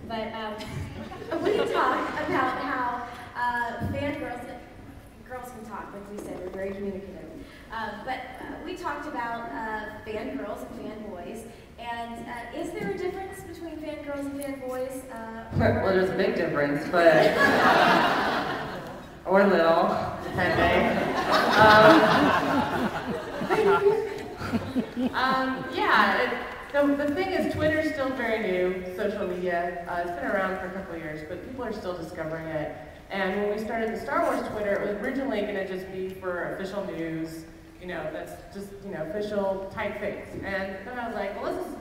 But we talked about how girls can talk, like we said, we're very communicative. But we talked about fangirls and fanboys. And is there a difference between fangirls and fanboys? Well, there's a big difference, but or little, depending. The thing is, Twitter's still very new, social media. It's been around for a couple of years, but people are still discovering it. And when we started the Star Wars Twitter, it was originally going to just be for official news, that's just, official type things. And then I was like, well, this is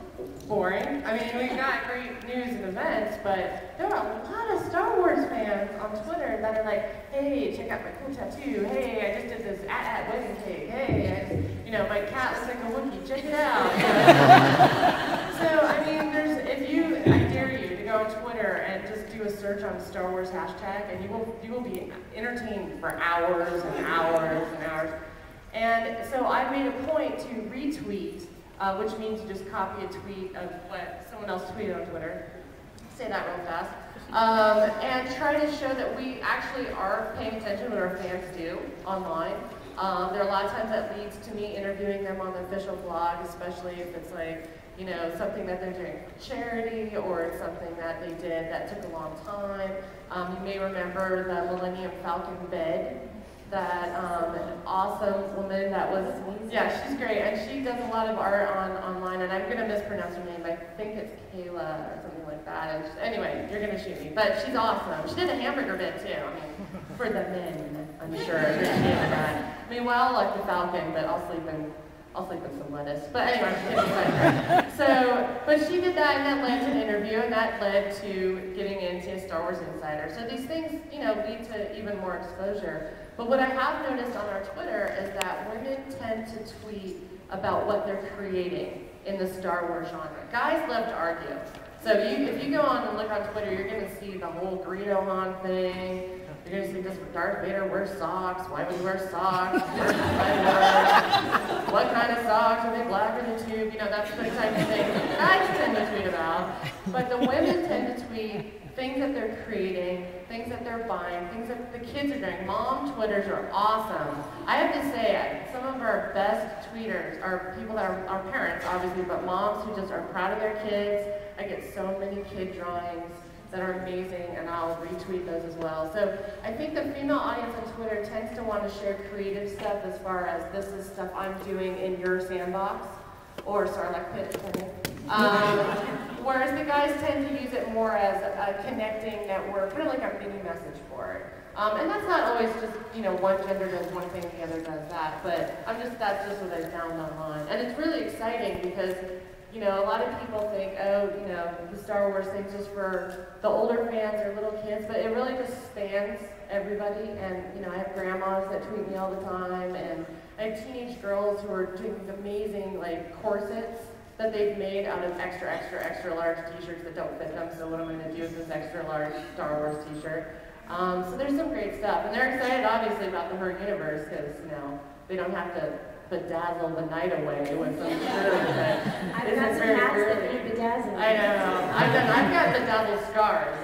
boring. I mean, we've got great news and events, but there are a lot of Star Wars fans on Twitter that are like, hey, check out my cool tattoo. Hey, I just did this wedding cake. Hey, my cat looks like a Wookiee. Check it out. So, I mean, I dare you to go on Twitter and just do a search on Star Wars hashtag, and you will be entertained for hours and hours and hours. And so I made a point to retweet, which means you just copy a tweet of what someone else tweeted on Twitter. Say that real fast. And try to show that we actually are paying attention to what our fans do online. There are a lot of times that leads to me interviewing them on the official blog, especially if it's like, something that they're doing for charity, or it's something that they did that took a long time. You may remember the Millennium Falcon bed, that an awesome woman that was, she's great, and she does a lot of art online, and I'm going to mispronounce her name, but I think it's Kayla or something like that. And anyway, you're going to shoot me, but she's awesome. She did a hamburger bit too, for the men, I'm sure, appreciate that. I mean, well, I like the Falcon, but I'll sleep in some lettuce. But anyway, but she did that, and that led to an interview, and that led to getting into Star Wars Insider. So these things, lead to even more exposure. But what I have noticed on our Twitter is that women tend to tweet about what they're creating in the Star Wars genre. Guys love to argue. So if you go on and look on Twitter, you're going to see the whole Greedo Han thing. You're going to see this Darth Vader wears socks. Why would he wear socks? What kind of socks? Are they black or the tube? That's the type of thing guys tend to tweet about. But the women tend to tweet things that they're creating, things that they're buying, things that the kids are doing. Mom Twitters are awesome. I have to say, some of our best tweeters are people that are parents, obviously, but moms who just are proud of their kids. I get so many kid drawings that are amazing, and I'll retweet those as well. So I think the female audience on Twitter tends to want to share creative stuff as far as this is stuff I'm doing in your sandbox, or Sarlacc pit, whereas the guys tend to use it more as a connecting network, kind of like a mini message board. And that's not always just, one gender does one thing, the other does that, but that's just what I found online. And it's really exciting because a lot of people think, the Star Wars thing's just for the older fans or little kids, but it really just spans everybody. And, I have grandmas that tweet me all the time, and I have teenage girls who are doing amazing, corsets that they've made out of extra, extra, extra large t-shirts that don't fit them, so what am I going to do with this extra large Star Wars t-shirt? So there's some great stuff, and they're excited, obviously, about the Her universe, because, they don't have to bedazzle the night away with some shirt that I've got some hats that need bedazzling. I know. I've got bedazzled scars.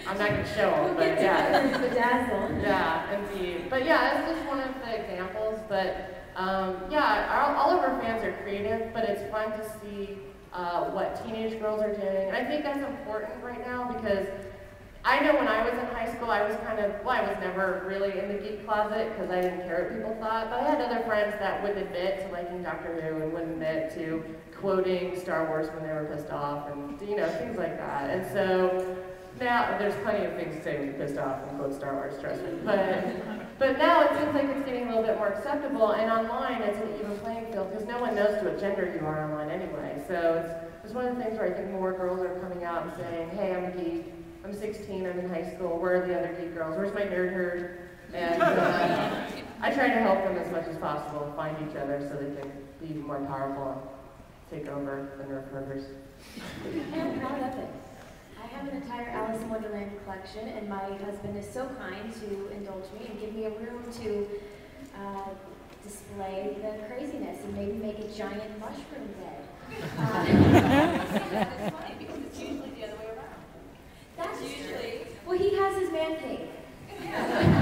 I'm not going to show them, but yeah. Bedazzle. Yeah, indeed. But yeah, that's just one of the examples. But all of our fans are creative, but it's fun to see what teenage girls are doing. And I think that's important right now because I know when I was in high school, I was I was never really in the geek closet because I didn't care what people thought, but I had other friends that wouldn't admit to liking Doctor Who and wouldn't admit to quoting Star Wars when they were pissed off and, things like that. And so now, there's plenty of things to say when you're pissed off and quote Star Wars, trust me. But now it seems like it's getting a little bit more acceptable, and online it's an even playing field because no one knows to what gender you are online anyway. So it's one of the things where I think more girls are coming out and saying, hey, I'm a geek. I'm 16, I'm in high school, where are the other geek girls? Where's my nerd herd? And I try to help them as much as possible find each other so they can be more powerful and take over the nerd herders. I'm proud of it. I have an entire Alice in Wonderland collection, and my husband is so kind to indulge me and give me a room to display the craziness and maybe make a giant mushroom bed. It's funny because it's usually the other way around. fan cave.